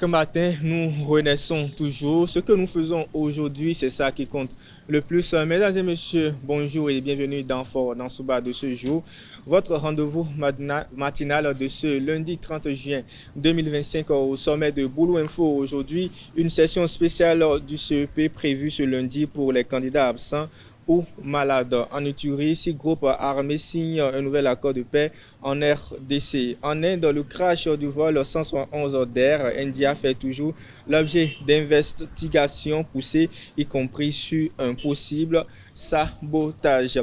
Chaque matin, nous renaissons toujours. Ce que nous faisons aujourd'hui, c'est ça qui compte le plus. Mesdames et messieurs, bonjour et bienvenue dans Fort dans Souba de ce jour. Votre rendez-vous matinal de ce lundi 30 juin 2025 au sommet de Boulou Info. Aujourd'hui, une session spéciale du CEP prévue ce lundi pour les candidats absents ou malades. En Ituri, 6 groupes armés signent un nouvel accord de paix en RDC. En Inde, le crash du vol 171 d'Air India fait toujours l'objet d'investigations poussées, y compris sur un possible sabotage.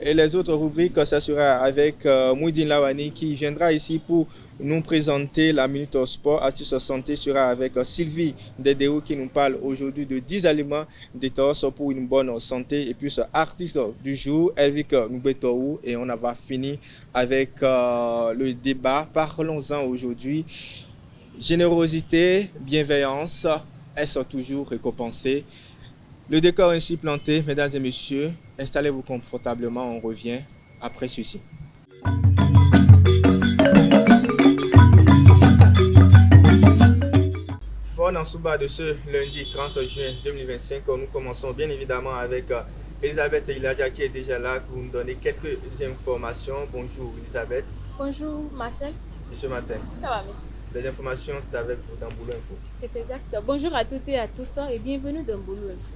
Et les autres rubriques, ça sera avec Mouidine Lawani qui viendra ici pour nous présenter la Minute Sport. Astuce Santé sera avec Sylvie Dedeo qui nous parle aujourd'hui de 10 aliments détox pour une bonne santé. Et puis artiste du jour, Elvik Nubetou. Et on va finir avec le débat. Parlons-en aujourd'hui. Générosité, bienveillance, est-ce toujours récompensée? Le décor ainsi planté, mesdames et messieurs, installez-vous confortablement, on revient après ceci. Fort en Souba de ce lundi 30 juin 2025, nous commençons bien évidemment avec Elisabeth Iladia qui est déjà là pour nous donner quelques informations. Bonjour Elisabeth. Bonjour Marcel. Et ce matin? Ça va, merci. Les informations, c'est avec vous dans Boulou Info. C'est exact. Bonjour à toutes et à tous et bienvenue dans Boulou Info.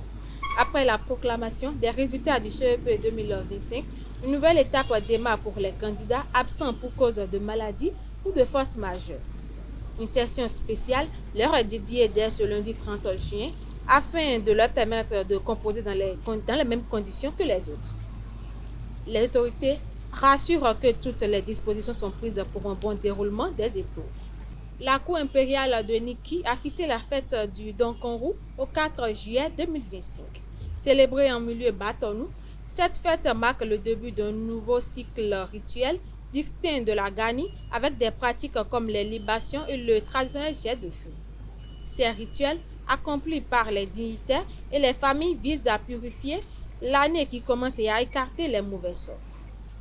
Après la proclamation des résultats du CEP 2025, une nouvelle étape démarre pour les candidats absents pour cause de maladie ou de force majeure. Une session spéciale leur est dédiée dès ce lundi 30 juin afin de leur permettre de composer dans les mêmes conditions que les autres. Les autorités rassurent que toutes les dispositions sont prises pour un bon déroulement des épreuves. La Cour impériale de Niki a fixé la fête du Donkonru au 4 juillet 2025. Célébrée en milieu bâtonnou, cette fête marque le début d'un nouveau cycle rituel distinct de la Gani avec des pratiques comme les libations et le traditionnel jet de feu. Ces rituels, accomplis par les dignitaires et les familles, visent à purifier l'année qui commence et à écarter les mauvais sorts.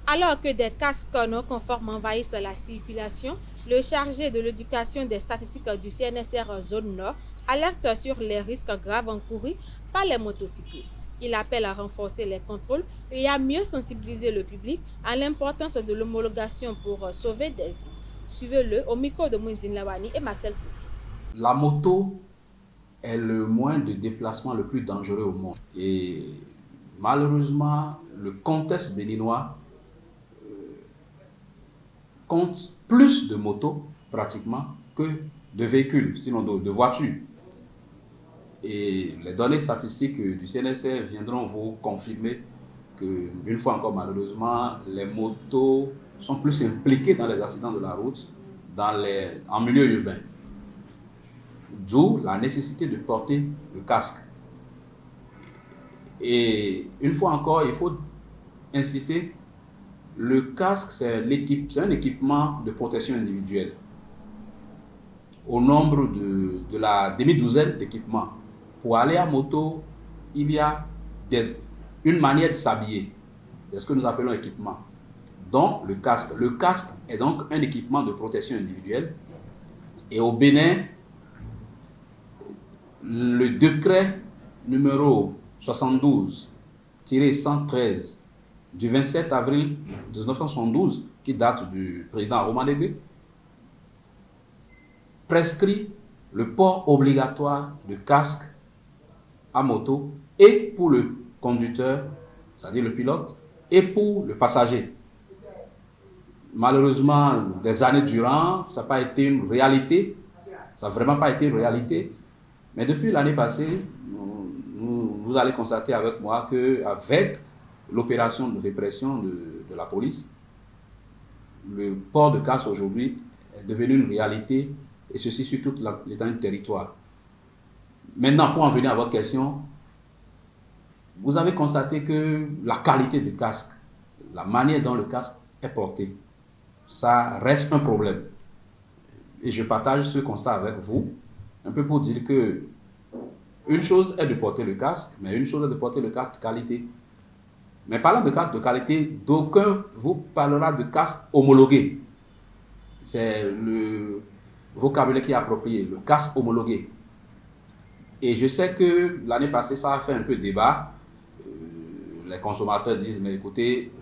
Alors que des casques non conformes envahissent la circulation, le chargé de l'éducation des statistiques du CNSR Zone Nord alerte sur les risques graves encourus par les motocyclistes. Il appelle à renforcer les contrôles et à mieux sensibiliser le public à l'importance de l'homologation pour sauver des vies. Suivez-le au micro de Mouindine Lawani et Marcel Petit. La moto est le moyen de déplacement le plus dangereux au monde. Et malheureusement, le contexte béninois compte plus de motos pratiquement que de véhicules, sinon de voitures. Et les données statistiques du CNSR viendront vous confirmer que, une fois encore malheureusement, les motos sont plus impliquées dans les accidents de la route en milieu urbain. D'où la nécessité de porter le casque. Et une fois encore, il faut insister. Le casque, c'est un équipement de protection individuelle. Au nombre de la demi-douzaine d'équipements. Pour aller à moto, il y a une manière de s'habiller. C'est ce que nous appelons équipement. Donc, le casque. Le casque est donc un équipement de protection individuelle. Et au Bénin, le décret numéro 72-113 du 27 avril 1972, qui date du président Romanegbe, prescrit le port obligatoire de casque à moto et pour le conducteur, c'est-à-dire le pilote, et pour le passager. Malheureusement, des années durant, ça n'a pas été une réalité, ça n'a vraiment pas été une réalité, mais depuis l'année passée, vous allez constater avec moi qu'avec l'opération de répression de la police, le port de casque aujourd'hui est devenu une réalité, et ceci sur toute l'étendue du territoire. Maintenant, pour en venir à votre question, vous avez constaté que la qualité du casque, la manière dont le casque est porté, ça reste un problème. Et je partage ce constat avec vous, un peu pour dire que une chose est de porter le casque, mais une chose est de porter le casque de qualité. Mais parlant de casque de qualité, d'aucuns vous parlera de casque homologué. C'est vocabulaire qui est approprié, le casque homologué. Et je sais que l'année passée, ça a fait un peu débat. Les consommateurs disent, mais écoutez,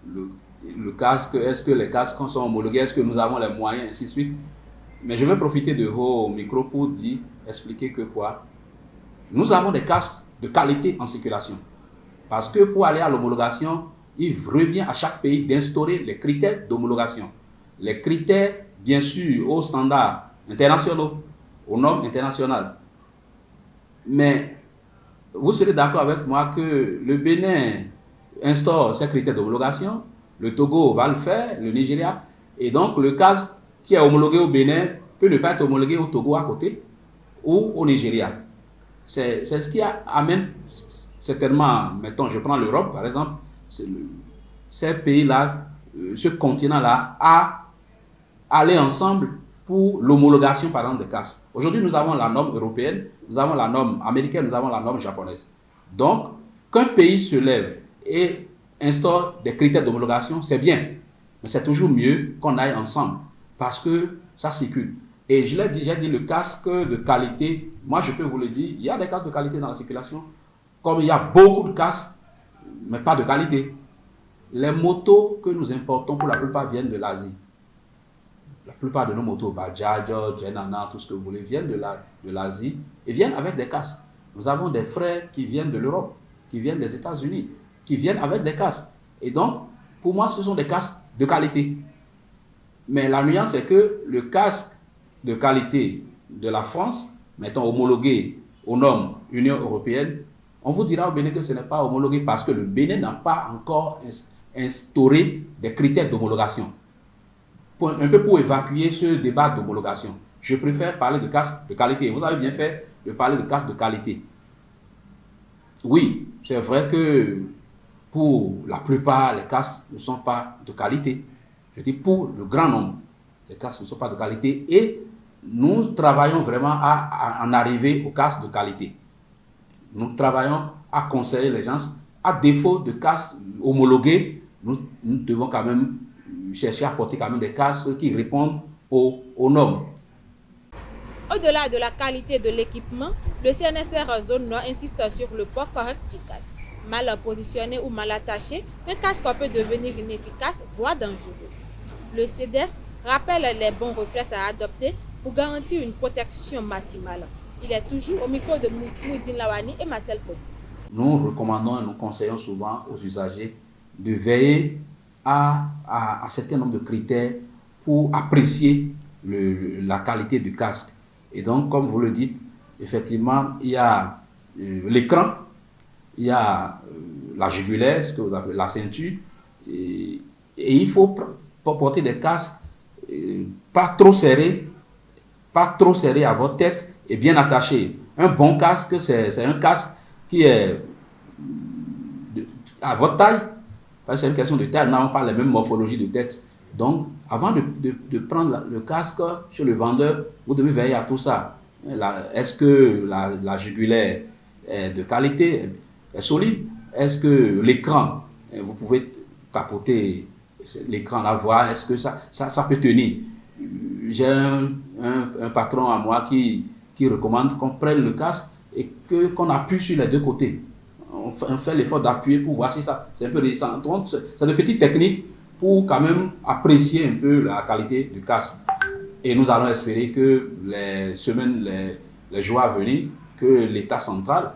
le casque, est-ce que les casques sont homologués, est-ce que nous avons les moyens, ainsi de suite. Mais je vais profiter de vos micros pour expliquer que quoi. Nous avons des casques de qualité en circulation. Parce que pour aller à l'homologation, il revient à chaque pays d'instaurer les critères d'homologation. Les critères, bien sûr, aux standards internationaux, aux normes internationales. Mais vous serez d'accord avec moi que le Bénin instaure ces critères d'homologation, le Togo va le faire, le Nigeria, et donc le casque qui est homologué au Bénin peut ne pas être homologué au Togo à côté ou au Nigeria. C'est ce qui amène certainement, mettons, je prends l'Europe par exemple, ces pays-là, ce continent-là, à aller ensemble pour l'homologation par exemple des casques. Aujourd'hui, nous avons la norme européenne, nous avons la norme américaine, nous avons la norme japonaise. Donc, qu'un pays se lève et instaure des critères d'homologation, c'est bien. Mais c'est toujours mieux qu'on aille ensemble parce que ça circule. Et je l'ai dit, j'ai dit le casque de qualité, moi je peux vous le dire, il y a des casques de qualité dans la circulation, comme il y a beaucoup de casques, mais pas de qualité. Les motos que nous importons pour la plupart viennent de l'Asie. La plupart de nos motos, Bajaj, Jenana, tout ce que vous voulez, viennent de l'Asie et viennent avec des casques. Nous avons des frères qui viennent de l'Europe, qui viennent des États-Unis, qui viennent avec des casques. Et donc, pour moi, ce sont des casques de qualité. Mais la nuance, c'est que le casque de qualité de la France, mettons homologué aux normes Union européenne, on vous dira au Bénin que ce n'est pas homologué parce que le Bénin n'a pas encore instauré des critères d'homologation. Un peu pour évacuer ce débat d'homologation. Je préfère parler de casque de qualité. Vous avez bien fait de parler de casque de qualité. Oui, c'est vrai que pour la plupart, les casques ne sont pas de qualité. Je dis pour le grand nombre, les casques ne sont pas de qualité et nous travaillons vraiment à en arriver aux casques de qualité. Nous travaillons à conseiller les gens. À défaut de casques homologués, nous devons quand même chercher à porter quand même des casques qui répondent aux normes. Au-delà de la qualité de l'équipement, le CNSR Zone Nord insiste sur le port correct du casque. Mal positionné ou mal attaché, un casque peut devenir inefficace, voire dangereux. Le CEDES rappelle les bons réflexes à adopter pour garantir une protection maximale. Il est toujours au micro de Mouidine Lawani et Marcel Poti. Nous recommandons et nous conseillons souvent aux usagers de veiller à un certain nombre de critères pour apprécier la qualité du casque. Et donc, comme vous le dites, effectivement, il y a l'écran, il y a la jugulaire, ce que vous appelez la ceinture, et il faut porter des casques pas trop serrés à votre tête et bien attachés. Un bon casque, c'est un casque qui est à votre taille. C'est une question de taille, nous n'avons pas la même morphologie de tête. Donc, avant de prendre le casque chez le vendeur, vous devez veiller à tout ça. Est-ce que la jugulaire est de qualité, est solide? Est-ce que l'écran, vous pouvez tapoter l'écran, la voir, est-ce que ça peut tenir? J'ai un patron à moi qui recommande qu'on prenne le casque et qu'on appuie sur les deux côtés. On fait l'effort d'appuyer pour voir si ça c'est un peu résistant. Donc, c'est des petites techniques pour quand même apprécier un peu la qualité du casque. Et nous allons espérer que les semaines, les jours à venir, que l'État central,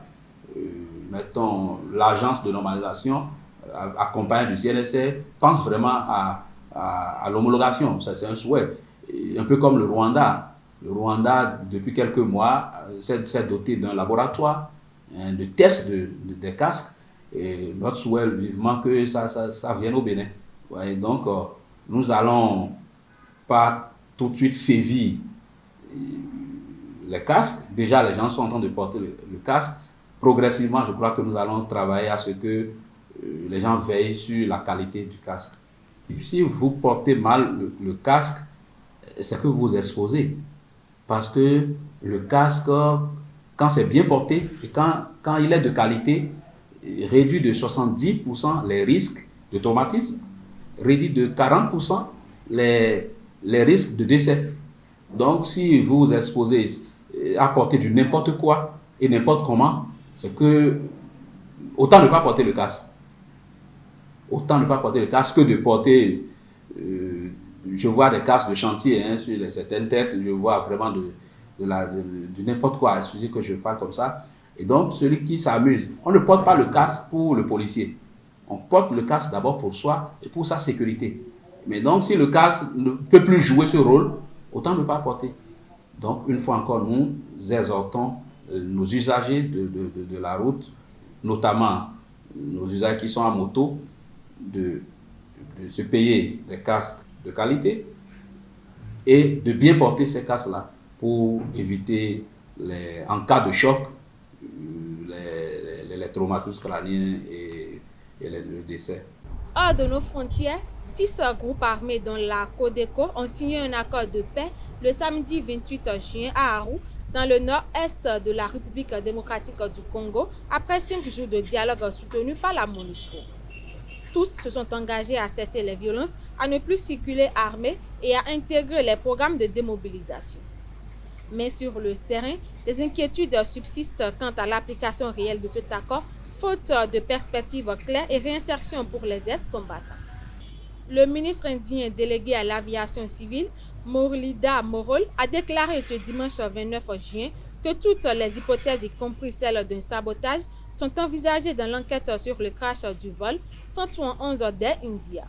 mettons l'agence de normalisation, accompagnée du CNSR, pense vraiment à l'homologation. Ça, c'est un souhait. Et un peu comme le Rwanda. Le Rwanda, depuis quelques mois, s'est doté d'un laboratoire de tests des casques. Et notre souhait vivement que ça vienne au Bénin. Ouais, donc, nous allons pas tout de suite sévir les casques. Déjà, les gens sont en train de porter le casque. Progressivement, je crois que nous allons travailler à ce que les gens veillent sur la qualité du casque. Et si vous portez mal le casque, c'est que vous exposez. Parce que le casque, quand c'est bien porté et quand il est de qualité, réduit de 70% les risques de traumatisme, réduit de 40% les risques de décès. Donc, si vous vous exposez à porter du n'importe quoi et n'importe comment, c'est que autant ne pas porter le casque. Autant ne pas porter le casque que de porter. Je vois des casques de chantier sur certaines têtes, je vois vraiment de n'importe quoi. Excusez que je parle comme ça. Et donc, celui qui s'amuse, on ne porte pas le casque pour le policier. On porte le casque d'abord pour soi et pour sa sécurité. Mais donc, si le casque ne peut plus jouer ce rôle, autant ne pas porter. Donc, une fois encore, nous exhortons nos usagers de la route, notamment nos usagers qui sont en moto, de se payer des casques de qualité et de bien porter ces casques-là pour éviter, en cas de choc, les traumatismes crâniens et le décès. Hors de nos frontières, 6 groupes armés dont la Codeco ont signé un accord de paix le samedi 28 juin à Aru, dans le nord-est de la République démocratique du Congo, après 5 jours de dialogue soutenu par la MONUSCO. Tous se sont engagés à cesser les violences, à ne plus circuler armés et à intégrer les programmes de démobilisation. Mais sur le terrain, des inquiétudes subsistent quant à l'application réelle de cet accord, faute de perspectives claires et réinsertion pour les ex-combattants. Le ministre indien délégué à l'aviation civile, Muralidhar Moral, a déclaré ce dimanche 29 juin que toutes les hypothèses, y compris celle d'un sabotage, sont envisagées dans l'enquête sur le crash du vol 111 d'Air India.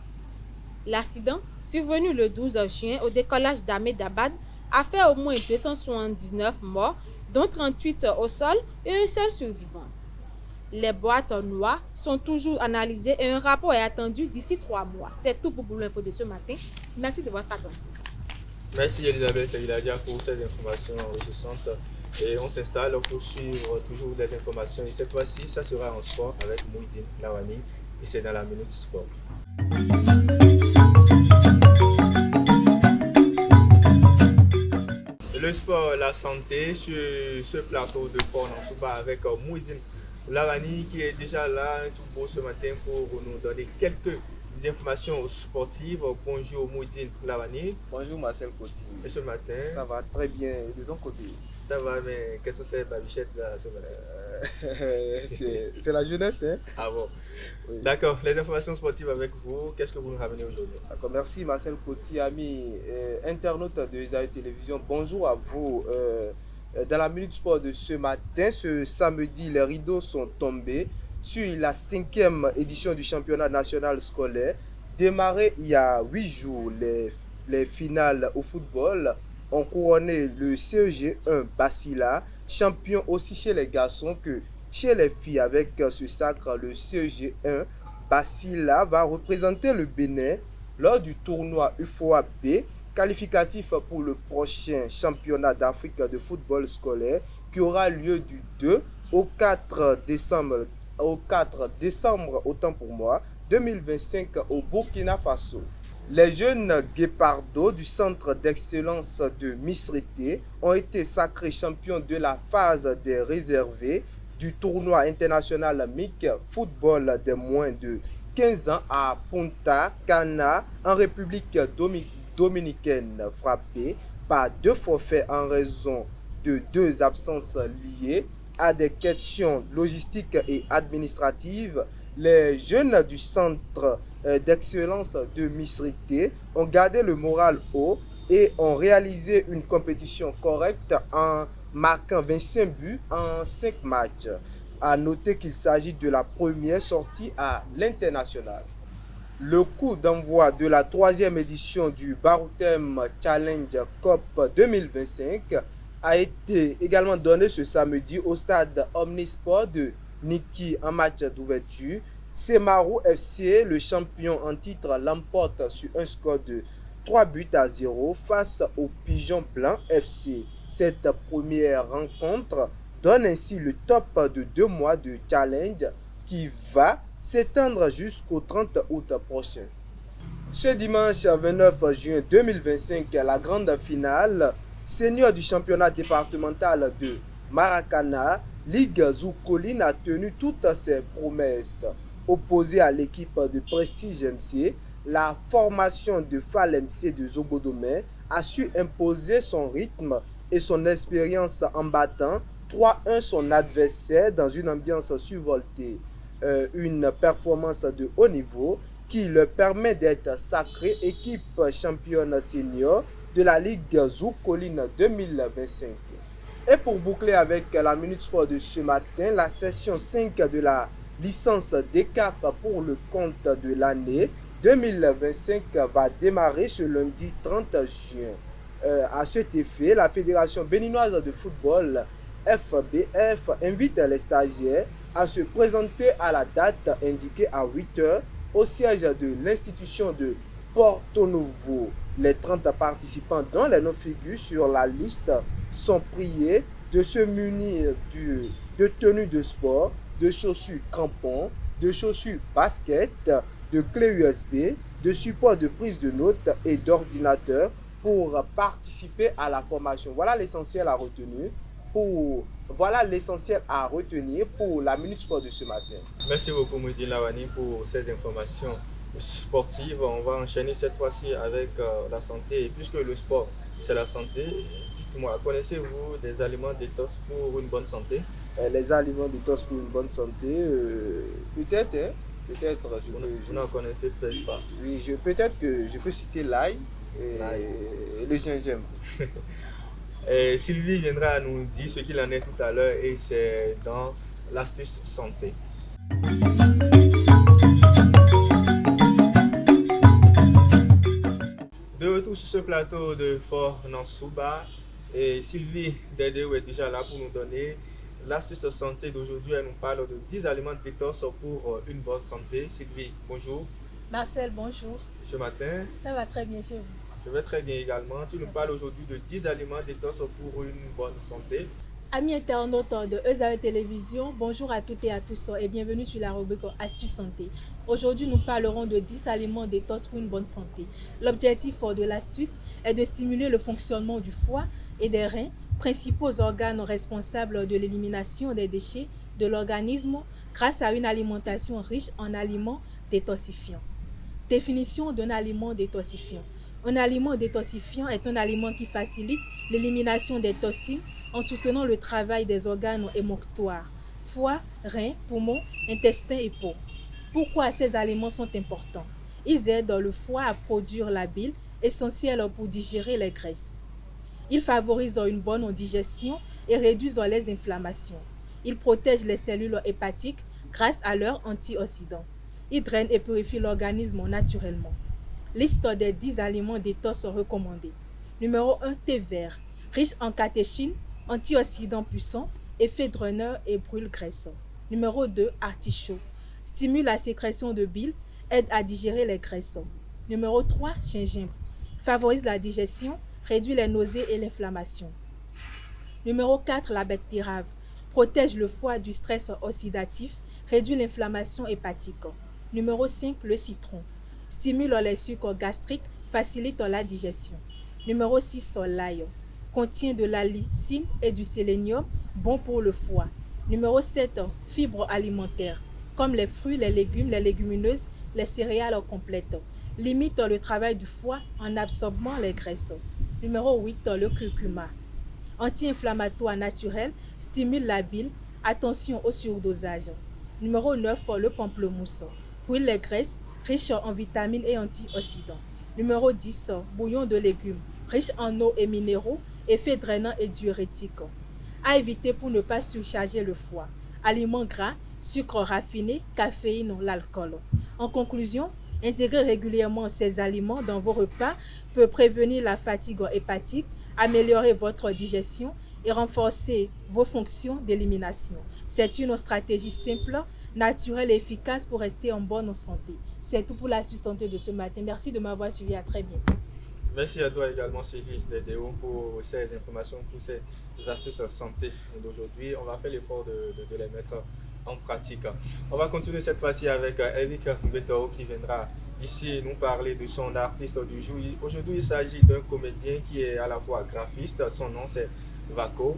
L'accident, survenu le 12 juin au décollage d'Ahmedabad, a fait au moins 279 morts, dont 38 au sol et un seul survivant. Les boîtes noires sont toujours analysées et un rapport est attendu d'ici 3 mois. C'est tout pour Boulou Info de ce matin. Merci de votre attention. Merci Elisabeth Aguiladia pour ces informations enrichissantes. Et on s'installe pour suivre toujours des informations. Et cette fois-ci, ça sera en sport avec Mouhidine Lawani. Et c'est dans la Minute Sport. Le sport, la santé sur ce plateau de Fort Nansouba avec Mouhidine Lawani qui est déjà là tout beau ce matin pour nous donner quelques informations sportives. Bonjour Mouhidine Lawani. Bonjour Marcel Coty. Et ce matin? Ça va très bien. Et de ton côté? Ça va, mais qu'est-ce que c'est Babichette là ce matin? C'est la jeunesse, hein? Ah bon? Oui. D'accord, les informations sportives avec vous, qu'est-ce que vous nous ramenez aujourd'hui? D'accord, merci Marcel Coty, amis internautes de Isaïe Télévision. Bonjour à vous. Dans la Minute Sport de ce matin, ce samedi, les rideaux sont tombés sur la 5e édition du championnat national scolaire. Démarré il y a 8 jours, les finales au football ont couronné le CEG 1 Basila, champion aussi chez les garçons que chez les filles. Avec ce sacre, le CEG 1 Basila va représenter le Bénin lors du tournoi UFOA B, qualificatif pour le prochain championnat d'Afrique de football scolaire qui aura lieu du 2 au 4 décembre, autant pour moi, 2025 au Burkina Faso. Les jeunes guépardos du centre d'excellence de Misrité ont été sacrés champions de la phase des réservés du tournoi international MIC football des moins de 15 ans à Punta Cana en République dominicaine, frappé par 2 forfaits en raison de 2 absences liées à des questions logistiques et administratives. Les jeunes du centre d'excellence de Misrité ont gardé le moral haut et ont réalisé une compétition correcte en marquant 25 buts en 5 matchs. À noter qu'il s'agit de la première sortie à l'international. Le coup d'envoi de la 3e édition du Baroutem Challenge Cup 2025 a été également donné ce samedi au stade Omnisport de Niki en match d'ouverture. Semarou FC, le champion en titre, l'emporte sur un score de 3-0 face au Pigeon Blanc FC. Cette première rencontre donne ainsi le top de 2 mois de challenge qui va s'étendre jusqu'au 30 août prochain. Ce dimanche 29 juin 2025, la grande finale senior du championnat départemental de Maracana, Ligue Zoukoline a tenu toutes ses promesses. Opposée à l'équipe de Prestige MC, la formation de FAL MC de Zobodomé a su imposer son rythme et son expérience en battant 3-1 son adversaire dans une ambiance survoltée. Une performance de haut niveau qui leur permet d'être sacrée équipe championne senior de la Ligue Zoukoline 2025. Et pour boucler avec la Minute Sport de ce matin, la session 5 de la licence DECAF pour le compte de l'année 2025 va démarrer ce lundi 30 juin. À cet effet, la Fédération béninoise de football FBF invite les stagiaires à se présenter à la date indiquée à 8h au siège de l'institution de Porto Novo. Les 30 participants dont les noms figurent sur la liste sont priés de se munir de tenues de sport, de chaussures crampons, de chaussures basket, de clés USB, de supports de prise de notes et d'ordinateurs pour participer à la formation. Voilà l'essentiel à retenir pour la Minute Sport de ce matin. Merci beaucoup Moudine Lawani pour ces informations sportives. On va enchaîner cette fois-ci avec la santé. Et puisque le sport, c'est la santé, dites-moi, connaissez-vous des aliments détox pour une bonne santé? Les aliments détox pour une bonne santé, peut-être, hein? Peut-être. Vous n'en connaissez peut-être pas. Oui, peut-être que je peux citer l'ail et le gingembre. Et Sylvie viendra nous dire ce qu'il en est tout à l'heure et c'est dans l'astuce santé. De retour sur ce plateau de Fort Nansouba et Sylvie Dedeo est déjà là pour nous donner l'astuce santé d'aujourd'hui. Elle nous parle de 10 aliments détox pour une bonne santé. Sylvie, bonjour. Marcel, bonjour. Ce matin, Ça va très bien chez vous? je vais très bien également. Tu nous parles aujourd'hui de 10 aliments détox pour une bonne santé. Amis internautes de ESAE Télévision, bonjour à toutes et à tous et bienvenue sur la rubrique Astuces Santé. Aujourd'hui, nous parlerons de 10 aliments détox pour une bonne santé. L'objectif de l'astuce est de stimuler le fonctionnement du foie et des reins, principaux organes responsables de l'élimination des déchets de l'organisme grâce à une alimentation riche en aliments détoxifiants. Définition d'un aliment détoxifiant. Un aliment détoxifiant est un aliment qui facilite l'élimination des toxines en soutenant le travail des organes émonctoires, foie, reins, poumons, intestins et peau. Pourquoi ces aliments sont importants? Ils aident le foie à produire la bile, essentielle pour digérer les graisses. Ils favorisent une bonne digestion et réduisent les inflammations. Ils protègent les cellules hépatiques grâce à leurs antioxydants. Ils drainent et purifient l'organisme naturellement. Liste des 10 aliments détox recommandés. Numéro 1, thé vert, riche en catéchine, antioxydants puissants, effet draineur et brûle graisse. Numéro 2, artichaut, stimule la sécrétion de bile, aide à digérer les graisses. Numéro 3, gingembre, favorise la digestion, réduit les nausées et l'inflammation. Numéro 4, la betterave, protège le foie du stress oxydatif, réduit l'inflammation hépatique. Numéro 5, le citron, stimule les sucres gastriques, facilite la digestion. Numéro 6, l'ail, contient de la lysine et du sélénium, bon pour le foie. Numéro 7, fibres alimentaires, comme les fruits, les légumes, les légumineuses, les céréales complètes, limite le travail du foie en absorbant les graisses. Numéro 8, le curcuma, anti-inflammatoire naturel, stimule la bile, attention au surdosage. Numéro 9, le pamplemousse, brûle les graisses, riche en vitamines et antioxydants. Numéro 10, bouillon de légumes, riche en eau et minéraux, effet drainant et diurétique. À éviter pour ne pas surcharger le foie. Aliments gras, sucre raffiné, caféine, l'alcool. En conclusion, intégrer régulièrement ces aliments dans vos repas peut prévenir la fatigue hépatique, améliorer votre digestion et renforcer vos fonctions d'élimination. C'est une stratégie simple, naturelle et efficace pour rester en bonne santé. C'est tout pour l'astuce santé de ce matin. Merci de m'avoir suivi. À très bientôt. Merci à toi également Sylvie Dedeo pour ces informations, pour ces astuces santé d'aujourd'hui. On va faire l'effort de les mettre en pratique. On va continuer cette fois-ci avec Eric Mbetao qui viendra ici nous parler de son artiste du jour. Aujourd'hui, il s'agit d'un comédien qui est à la fois graphiste. Son nom c'est Vaco.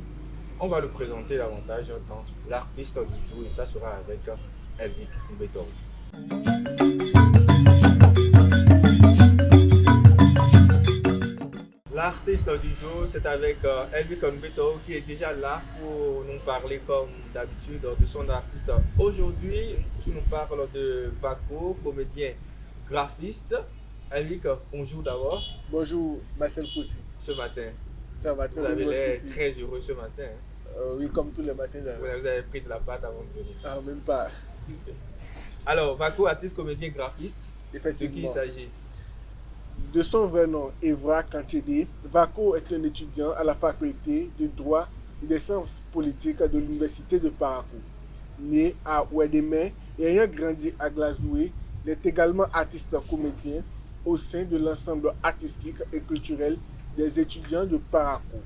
On va le présenter davantage dans l'artiste du jour et ça sera avec Eric Mbetao. l'artiste du jour, c'est avec Elvic Ngbeto qui est déjà là pour nous parler comme d'habitude de son artiste. Aujourd'hui, tu nous parles de Vaco, comédien graphiste. Elvic, bonjour d'abord. Bonjour Marcel Couty. Ce matin, Ça va très vous bien. avez votre l'air côté? très heureux ce matin. Oui, comme tous les matins. Vous avez pris de la pâte avant de venir. Ah, même pas. Alors, Vaco, artiste, comédien graphiste, de qui il Effectivement. s'agit? De son vrai nom, Evra Kanchede, Vaco est un étudiant à la faculté de droit et des sciences politiques de l'université de Parakou. Né à Ouédémé et ayant grandi à Glazoué, il est également artiste comédien au sein de l'ensemble artistique et culturel des étudiants de Parakou.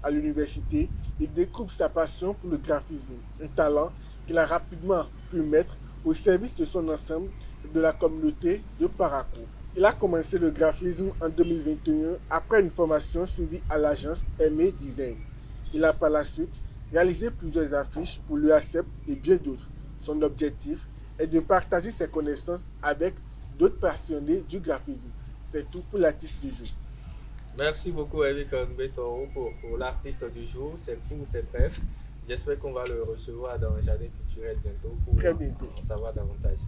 À l'université, il découvre sa passion pour le graphisme, un talent qu'il a rapidement pu mettre au service de son ensemble et de la communauté de Parakou. Il a commencé le graphisme en 2021 après une formation suivie à l'agence Aimé Design. Il a par la suite réalisé plusieurs affiches pour l'UACEP et bien d'autres. Son objectif est de partager ses connaissances avec d'autres passionnés du graphisme. C'est tout pour l'artiste du jour. Merci beaucoup, Elvic Ngbeto, pour l'artiste du jour. C'est court, c'est bref. J'espère qu'on va le recevoir dans le jardin culturel bientôt pour Très bientôt. en savoir davantage.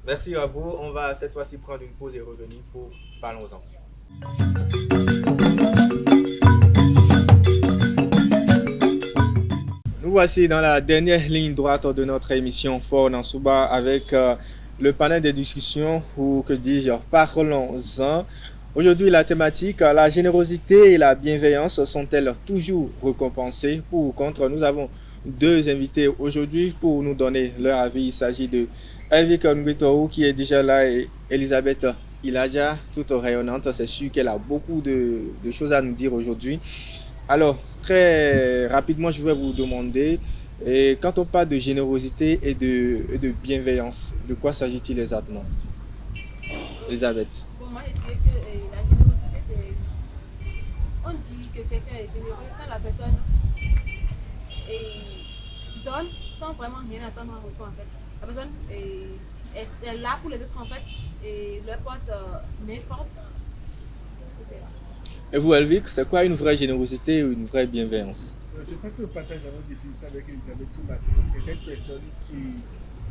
Merci à vous. On va cette fois-ci prendre une pause et revenir pour Parlons-en. Nous voici dans la dernière ligne droite de notre émission Fort dans Souba avec le panel de discussion ou que dis-je, Parlons-en. Aujourd'hui, la thématique, la générosité et la bienveillance sont-elles toujours récompensées? Pour ou contre, nous avons deux invités aujourd'hui pour nous donner leur avis. Il s'agit de Elvic Ngbeto qui est déjà là et Elisabeth Iladja, toute rayonnante. C'est sûr qu'elle a beaucoup de choses à nous dire aujourd'hui. Alors, très rapidement, je vais vous demander, quand on parle de générosité et de bienveillance, de quoi s'agit-il exactement? Elisabeth. Bon, moi, je dirais que la générosité, c'est. On dit que quelqu'un est généreux quand la personne donne sans vraiment rien attendre en retour, en fait. La personne est là pour les autres, en fait, et leur porte main forte, etc. Et vous, Elvic, c'est quoi une vraie générosité ou une vraie bienveillance? Je pense que le partage avant de définir ça avec Elisabeth ce matin, c'est cette personne qui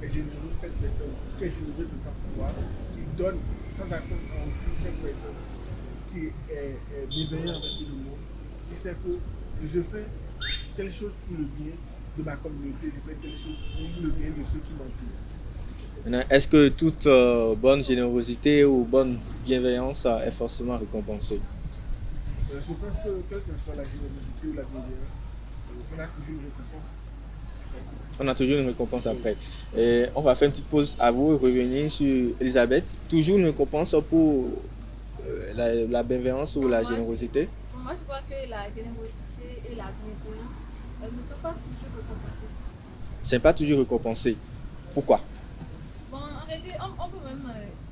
est généreuse, cette personne qui est généreuse en tant que pouvoir, qui donne sans attendre en retour, cette personne qui est bienveillante avec tout le monde, qui sait que je fais telle chose pour le bien de ma communauté, je fais telle chose pour le bien de ceux qui m'entourent. Maintenant, est-ce que toute bonne générosité ou bonne bienveillance est forcément récompensée? Je pense que quelle que soit la générosité ou la bienveillance, on a toujours une récompense. On a toujours une récompense après. Et on va faire une petite pause à vous et revenir sur Elisabeth. Toujours une récompense pour la bienveillance ou la générosité? Pour moi, je crois que la générosité et la bienveillance ne sont pas toujours récompensées. C'est pas toujours récompensé. Pourquoi? Bon, en réalité, on peut même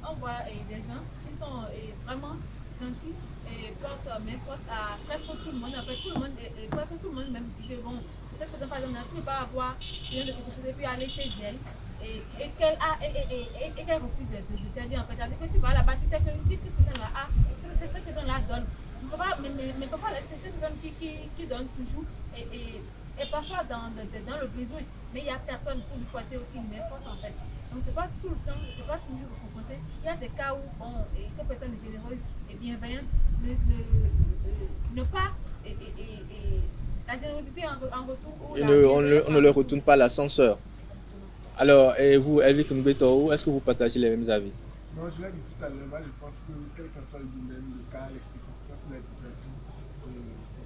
on voit des gens qui sont vraiment gentils et portent main forte à presque tout le monde. En fait, tout le monde, presque tout le monde même dit que bon, cette personne par exemple, tu ne peux pas avoir besoin de quelque chose et puis aller chez elle et qu'elle refuse de t'aider en fait. C'est-à-dire que tu vas là-bas, tu sais que si cette personne-là a, c'est cette personne-là donne. Mais parfois, c'est cette personne qui donne toujours et parfois dans le besoin. Mais il n'y a personne pour lui porter aussi une main forte en fait. Donc c'est pas tout le temps, c'est pas toujours récompensé. Il y a des cas où cette personne est généreuse et bienveillante ne pas la générosité en retour. On ne leur retourne pas l'ascenseur. Alors, et vous, Elvic Ngbeto, est-ce que vous partagez les mêmes avis? Non, je l'ai dit tout à l'heure, moi je pense que quel que soit le domaine, le cas, les circonstances ou la situation,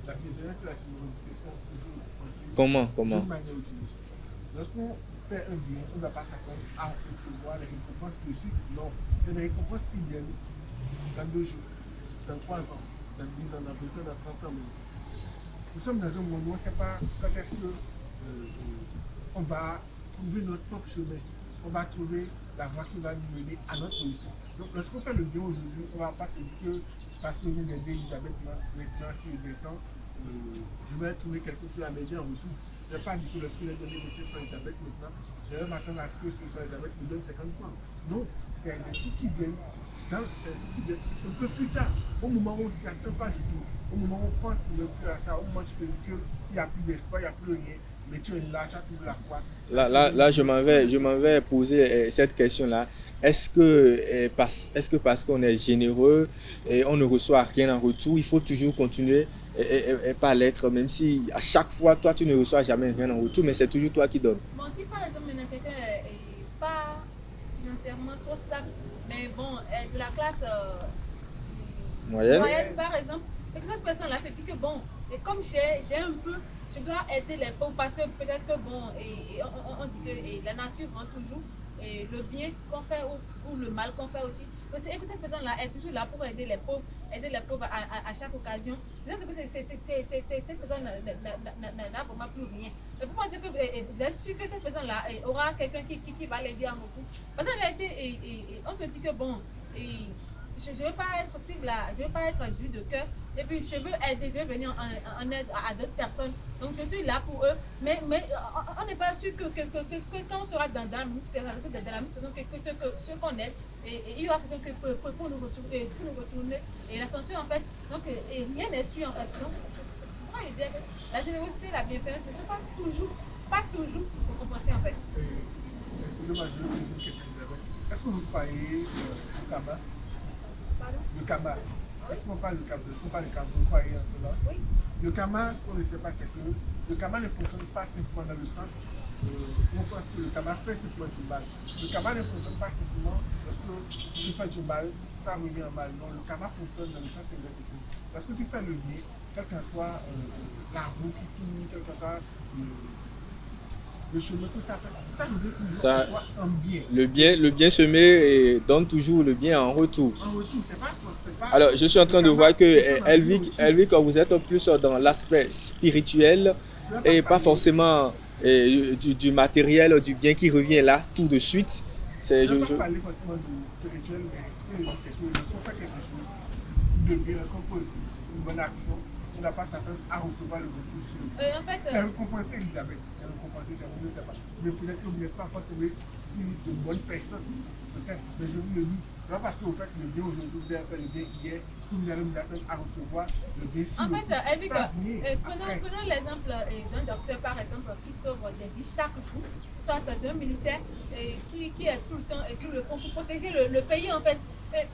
la bienveillance et la générosité sont toujours récompensées Comment? d'une manière ou d'une autre. Lorsqu'on fait un bien, on ne va pas s'attendre à recevoir les récompenses de suite. Non, il y a des récompenses qui viennent dans 2 jours, dans 3 ans, dans 10 ans, dans 20 ans, dans 30 ans même. Nous sommes dans un monde où on ne sait pas quand est-ce que on va trouver notre propre chemin. On va trouver la voie qui va nous mener à notre réussite. Donc lorsqu'on fait le bien aujourd'hui, on ne va pas se dire que c'est parce que je viens d'aider Elisabeth maintenant, si je descends, je vais trouver quelqu'un qui va m'aider en retour. Je ne vais pas dire que lorsque j'ai donné les 7 francs à Elisabeth maintenant, je vais m'attendre à ce que ce soit Elisabeth me donne 50 francs. Non, c'est des trucs qui viennent. C'est des trucs qui viennent un peu plus tard, au moment où on ne s'y attend pas du tout. au moment où on pense ne plus à ça, au moment où tu te dis qu'il n'y a plus d'espoir, il n'y a plus rien, mais tu es là, tu as toujours la foi. Là, je m'en vais poser cette question-là. Est-ce que parce qu'on est généreux et on ne reçoit rien en retour, il faut toujours continuer et pas l'être, même si à chaque fois, toi, tu ne reçois jamais rien en retour, mais c'est toujours toi qui donnes. Bon, si par exemple, maintenant, quelqu'un est pas financièrement trop stable, mais bon, de la classe Moyenne? moyenne, par exemple, et que cette personne-là se dit que bon, et comme j'ai un peu, je dois aider les pauvres parce que peut-être que bon, on dit que la nature rend toujours le bien qu'on fait ou le mal qu'on fait aussi. Et que cette personne-là est toujours là pour aider les pauvres à chaque occasion. C'est-à-dire que cette personne n'a vraiment plus rien. Il faut penser que vous êtes sûr que cette personne-là aura quelqu'un qui va l'aider en retour. Parce qu'en réalité, on se dit que bon, je ne veux pas être je veux pas être dur de cœur. Et puis je veux aider, je veux venir en aide à d'autres personnes. Donc je suis là pour eux. Mais on n'est pas sûr que quand on sera dans la ministre, ceux qu'on aide, il y aura quelqu'un pour nous retourner. Et l'attention en fait, donc rien n'est sûr en fait. Donc c'est pourquoi je dis que la générosité et la bienfaisance ne sont pas toujours pour compenser en fait. Excusez-moi, je vais vous poser une question, Isabelle. Est-ce que vous croyez au karma? Pardon? Le karma. Est-ce qu'on parle du karma? Est-ce qu'on parle du karma? Vous croyez en cela? Oui. Le karma, ce qu'on ne sait pas, c'est que le karma ne fonctionne pas simplement dans le sens où on pense que le karma fait simplement du mal. Le karma ne fonctionne pas simplement parce que tu fais du mal, ça revient en mal. Non, le karma fonctionne dans le sens inverse aussi. Parce que tu fais le bien, quel qu'en soit la roue qui tourne, quel qu'en soit le chemin que ça fait, ça devient toujours un bien. Le bien semé et donne toujours le bien en retour. En retour, c'est pas. Alors, je suis en train de voir que Elvic, vous êtes plus dans l'aspect spirituel et pas forcément du matériel, du bien qui revient là tout de suite. Je ne vais pas parler forcément du spirituel, mais ce que je dis, c'est que lorsqu'on fait quelque chose de bien, lorsqu'on pose une bonne action, on n'a pas s'attendre à recevoir le retour sur lui. En fait, c'est récompensé, Elisabeth. C'est récompensé, c'est vous ne savez pas. Mais peut-être que vous n'êtes pas encore tombé sur de bonnes personnes. Peut-être, mais je vous le dis. C'est pas parce que vous faites le bien aujourd'hui, vous avez fait le bien hier, que vous allez vous attendre à recevoir le bien sur en le fait, Elvic, après. prenons l'exemple d'un docteur, par exemple, qui sauve des vies chaque jour, soit d'un militaire qui est tout le temps sur le front pour protéger le pays, en fait.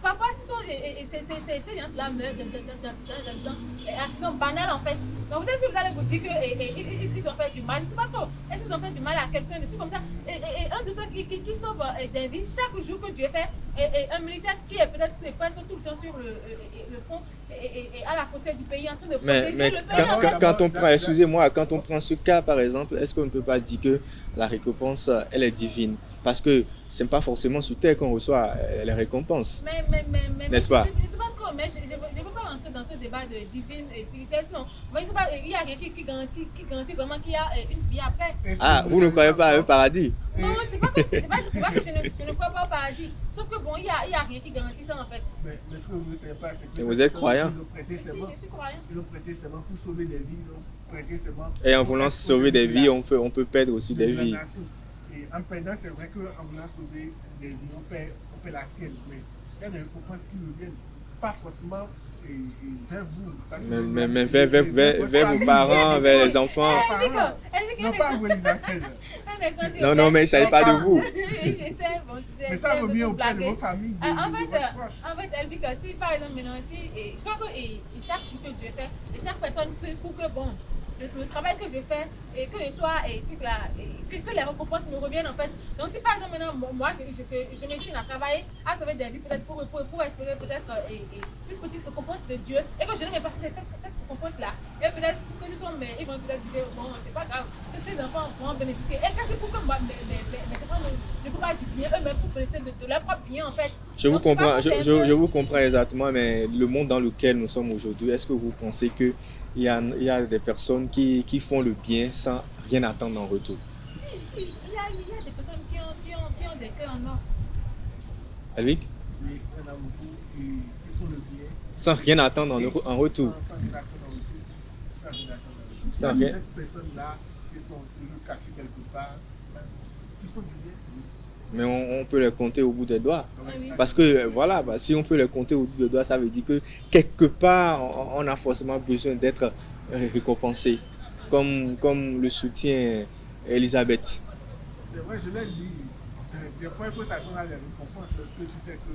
Parfois, ces gens-là meurent dans un accident banal, en fait. Donc, est-ce que vous allez vous dire qu'ils ont fait du mal? Je ne sais pas trop. Est-ce qu'ils ont fait du mal à quelqu'un, des trucs comme ça? Et un docteur qui sauve des vies chaque jour que Dieu fait, et un militaire qui est peut-être presque tout le temps sur le front et à la frontière du pays en train de protéger le pays. Quand on prend, excusez-moi, quand on prend ce cas par exemple, est-ce qu'on ne peut pas dire que la récompense, elle est divine? Parce que ce n'est pas forcément sur terre qu'on reçoit les récompenses. N'est-ce pas? Je ne sais pas trop, mais je ne veux pas rentrer dans ce débat de divine et spirituel. Non, moi, je sais pas, il y a rien qui garantit vraiment qu'il y a une vie après. Ah, vous ne croyez pas à un paradis? Non, c'est pas comme si, c'est pas que je ne crois pas au paradis. Sauf que bon, il y a rien qui garantit ça en fait. Mais ce que vous ne savez pas, c'est que vous êtes croyant? Si, je suis croyante. Ils ont prêté serment pour sauver des vies, ils ont prêté serment. Et en voulant sauver des vies, on peut perdre aussi des vies. Et en perdant, c'est vrai qu'en voulant sauver des vies, on perd la sienne. Mais il y a des récompenses qui nous viennent, pas forcément vers vous. Mais vers vos parents, vers les enfants. Non, pas vous, Isabelle. Non, mais il ne s'agit pas de vous. Mais ça revient auprès de vos familles. En fait, Elvic, si par exemple, maintenant, je crois que chaque jour que Dieu fait, et chaque personne prie pour que, bon, le travail que je fais, et que je sois, que les récompenses me reviennent en fait. Donc, si par exemple, maintenant, moi, je m'échine à travailler, à sauver des vies, peut-être pour espérer peut-être une petite récompense de Dieu, et que je ne m'ai pas cette récompense-là, et peut-être que je sois, mais ils vont peut-être dire, bon, c'est pas grave, que ces enfants vont en bénéficier. Et quand c'est pour que moi, mais c'est pas, je ne peux pas du bien eux-mêmes pour bénéficier de leur propre bien en fait. Je vous comprends exactement, mais le monde dans lequel nous sommes aujourd'hui, est-ce que vous pensez que il y a des personnes qui font le bien sans rien attendre en retour? Si, il y a des personnes qui ont des cœurs en or. Elvic? Oui, il y en a beaucoup qui font le bien. Sans rien attendre en retour. Sans rien attendre en retour. Sans rien attendre en retour. Sans rien. Ces personnes-là qui sont toujours cachées quelque part, qui font du bien. Mais on peut les compter au bout des doigts. Oui. Parce que voilà, si on peut les compter au bout des doigts, ça veut dire que quelque part, on a forcément besoin d'être récompensé. Comme le soutient Elisabeth. C'est vrai, je l'ai dit. Des fois, il faut s'attendre à les récompenses parce que tu sais que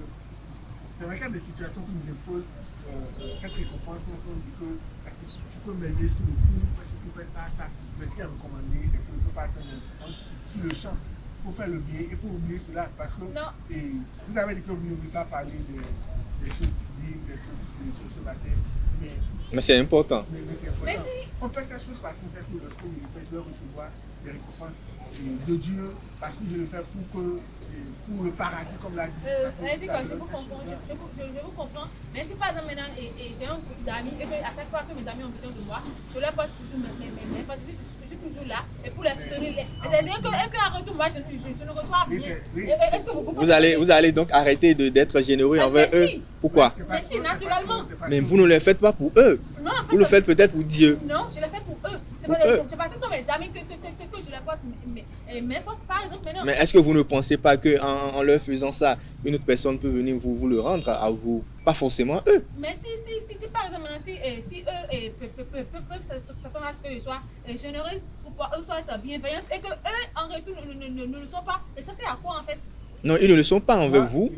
c'est vrai qu'il y a des situations qui nous imposent cette récompense. On dit que est-ce que tu peux m'aider sur le coup, est-ce que tu peux faire ça. Mais ce qui est recommandé, c'est qu'il ne faut pas attendre sur le champ. Il faut faire le bien, il faut oublier cela parce que vous avez dit que vous n'oubliez pas parler des choses physiques, des trucs spirituels sur la terre. Mais c'est important. Mais c'est important. Mais si. On fait ces choses parce qu'on sait que lorsqu'on le fait, je vais recevoir des récompenses de Dieu parce que je le fais pour le paradis, comme l'a dit. Je vous comprends. Mais si par exemple maintenant, j'ai un groupe d'amis et à chaque fois que mes amis ont besoin de moi, je leur porte toujours mes potes. Je suis toujours là et pour les soutenir. Et qu'en retour, moi, je ne reçois rien. Est-ce que vous allez donc arrêter d'être généreux envers eux? Pourquoi? Mais si, naturellement. Mais vous ne le faites pas pour eux. Non, en fait, vous le faites peut-être pour Dieu. Non, je le fais pour eux. C'est parce que ce sont mes amis que je leur porte mes potes, par exemple. Maintenant. Mais est-ce que vous ne pensez pas qu'en leur faisant ça, une autre personne peut venir vous le rendre à vous? Pas forcément eux. Mais si par exemple, si eux peuvent s'attendre à ce que je sois généreuse pour eux soient bienveillante et que eux en retour ne le sont pas, et ça c'est à quoi en fait? Non, ils ne le sont pas envers vous,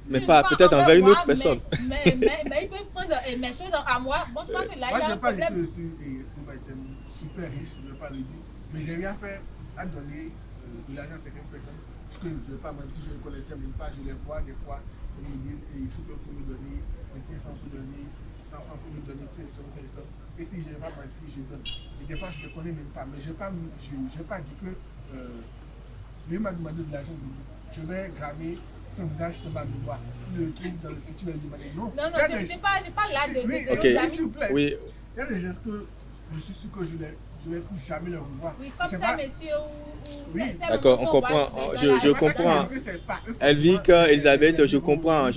mais pas peut-être envers une autre personne. Mais ils peuvent prendre mes choses à moi. Bon, je pense que là, il y a un problème. Moi, je ne vais pas dire que je suis super riche, je ne vais pas le dire, mais j'ai rien fait à donner de l'argent à certaines personnes, parce que je ne vais pas mentir, je ne les connaissais même pas, je les vois des fois, ils me disent, et sous peu pour me donner, 5 francs pour donner, 100 francs pour me donner, telle somme. Et si je n'ai pas menti, je donne. Et des fois, je ne les connais même pas, mais je n'ai pas dit que lui m'a demandé de l'argent, je vais grammer son visage sur ma mémoire. Si le truc dans le futur, il m'a dit non. Non, je n'ai pas là de amis. S'il vous plaît. Oui. Il y a des gens que je suis sûr que je ne vais plus jamais les revoir. Oui, comme ça, monsieur. Oui. D'accord, on comprend. Je comprends. Elvic, Elisabeth, je comprends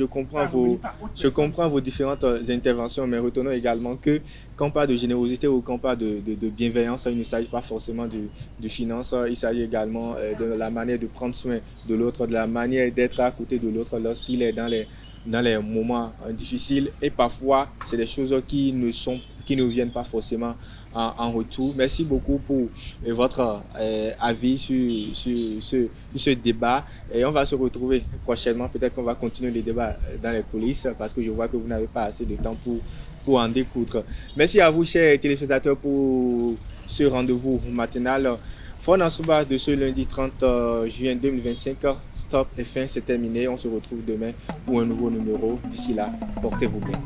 vos différentes interventions, mais retenons également que quand on parle de générosité ou quand on parle de bienveillance, il ne s'agit pas forcément de finance, il s'agit également de la manière de prendre soin de l'autre, de la manière d'être à côté de l'autre lorsqu'il est dans les moments difficiles. Et parfois, c'est des choses qui ne viennent pas forcément en retour. Merci beaucoup pour votre avis sur ce débat. Et on va se retrouver prochainement. Peut-être qu'on va continuer le débat dans les coulisses parce que je vois que vous n'avez pas assez de temps pour en découdre. Merci à vous, chers téléspectateurs, pour ce rendez-vous matinal. Fort dans Souba de ce lundi 30 juin 2025. Stop et fin, c'est terminé. On se retrouve demain pour un nouveau numéro. D'ici là, portez-vous bien.